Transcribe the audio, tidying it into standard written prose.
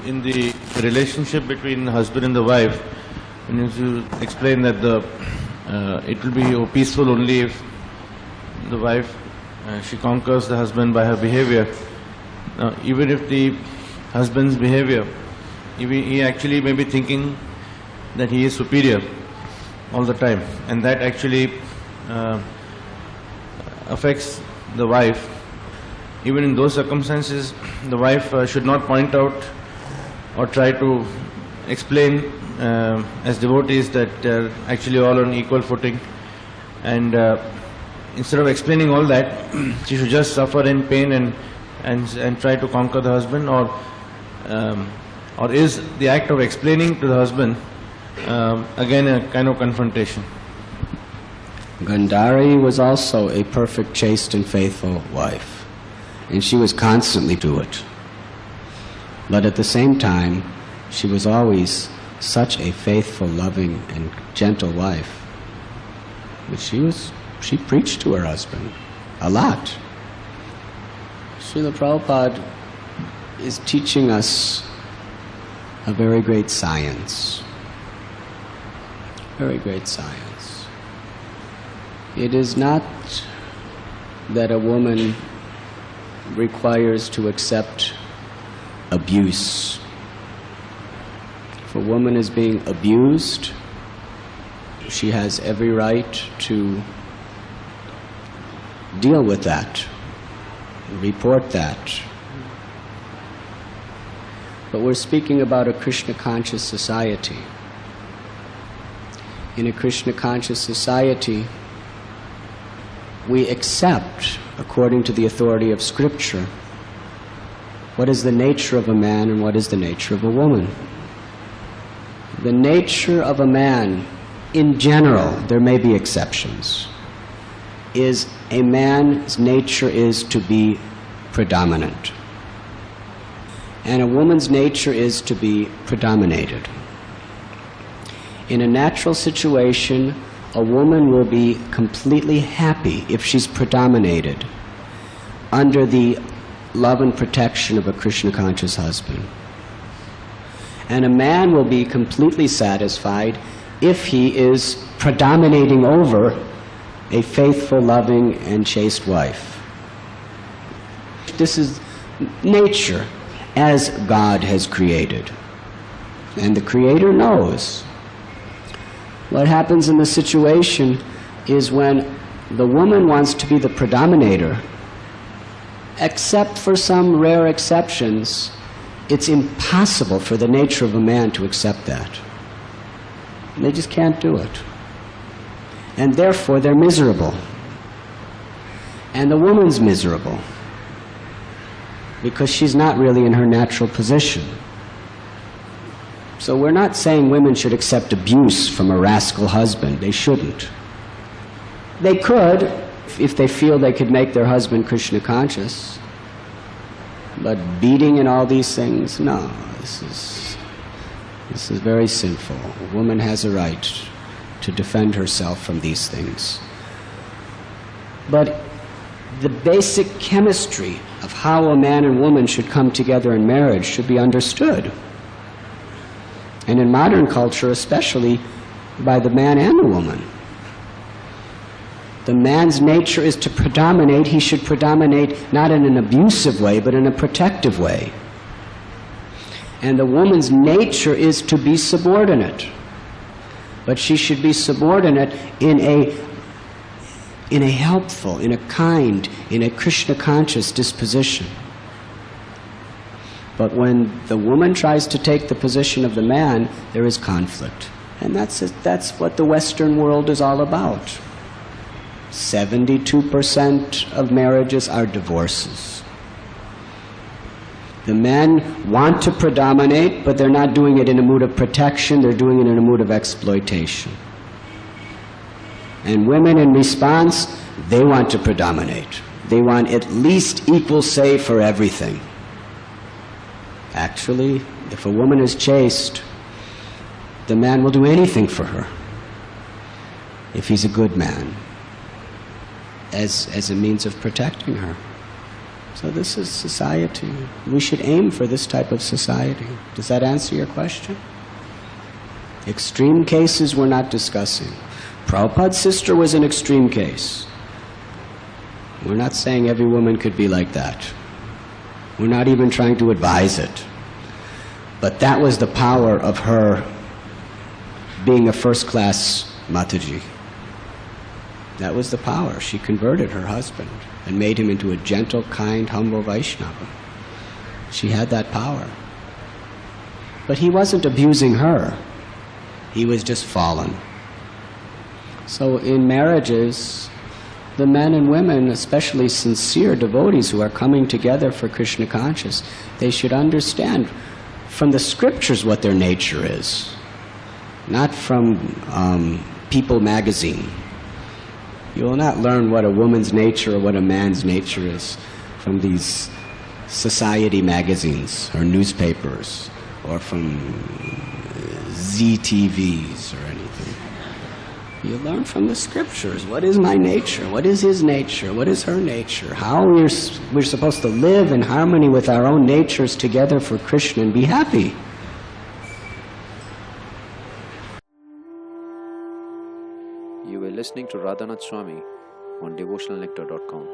in the relationship between the husband and the wife, when you explain that it will be peaceful only if the wife she conquers the husband by her behavior. Now, even if the husband's behavior, he actually may be thinking that he is superior all the time, and that actually affects the wife. Even in those circumstances, the wife should not point out or try to explain as devotees that they're actually all on equal footing, and instead of explaining all that, she should just suffer in pain and try to conquer the husband, or is the act of explaining to the husband again a kind of confrontation? Gandhari was also a perfect, chaste and faithful wife, and she was constantly do it. But at the same time, she was always such a faithful, loving and gentle wife. But she preached to her husband a lot. Srila Prabhupada is teaching us a very great science. Very great science. It is not that a woman requires to accept abuse. If a woman is being abused, she has every right to deal with that, report that. But we're speaking about a Krishna-conscious society. In a Krishna-conscious society, we accept, according to the authority of Scripture, what is the nature of a man and what is the nature of a woman. The nature of a man, in general, there may be exceptions, is a man's nature is to be predominant. And a woman's nature is to be predominated. In a natural situation, a woman will be completely happy if she's predominated under the love and protection of a Krishna-conscious husband. And a man will be completely satisfied if he is predominating over a faithful, loving, and chaste wife. This is nature as God has created. And the Creator knows. What happens in the situation is when the woman wants to be the predominator, except for some rare exceptions, it's impossible for the nature of a man to accept that. They just can't do it. And therefore they're miserable. And the woman's miserable because she's not really in her natural position. So we're not saying women should accept abuse from a rascal husband. They shouldn't. They could, if they feel they could make their husband Krishna conscious. But beating and all these things, no, this is very sinful. A woman has a right to defend herself from these things. But the basic chemistry of how a man and woman should come together in marriage should be understood. And in modern culture, especially by the man and the woman. The man's nature is to predominate. He should predominate not in an abusive way, but in a protective way. And the woman's nature is to be subordinate. But she should be subordinate in a helpful, in a kind, in a Krishna-conscious disposition. But when the woman tries to take the position of the man, there is conflict. And that's what the Western world is all about. 72% of marriages are divorces. The men want to predominate, but they're not doing it in a mood of protection, they're doing it in a mood of exploitation. And women, in response, they want to predominate. They want at least equal say for everything. Actually, if a woman is chaste, the man will do anything for her if he's a good man, as a means of protecting her. So this is society. We should aim for this type of society. Does that answer your question? Extreme cases we're not discussing. Prabhupada's sister was an extreme case. We're not saying every woman could be like that. We're not even trying to advise it. But that was the power of her being a first-class Mataji. That was the power. She converted her husband and made him into a gentle, kind, humble Vaishnava. She had that power. But he wasn't abusing her. He was just fallen. So in marriages, the men and women, especially sincere devotees who are coming together for Krishna conscious, they should understand from the scriptures what their nature is, not from People magazine. You will not learn what a woman's nature or what a man's nature is from these society magazines or newspapers or from Zee TVs or anything. You learn from the scriptures. What is my nature? What is his nature? What is her nature? How we're supposed to live in harmony with our own natures together for Krishna and be happy. You were listening to Radhanath Swami on devotionalnectar.com.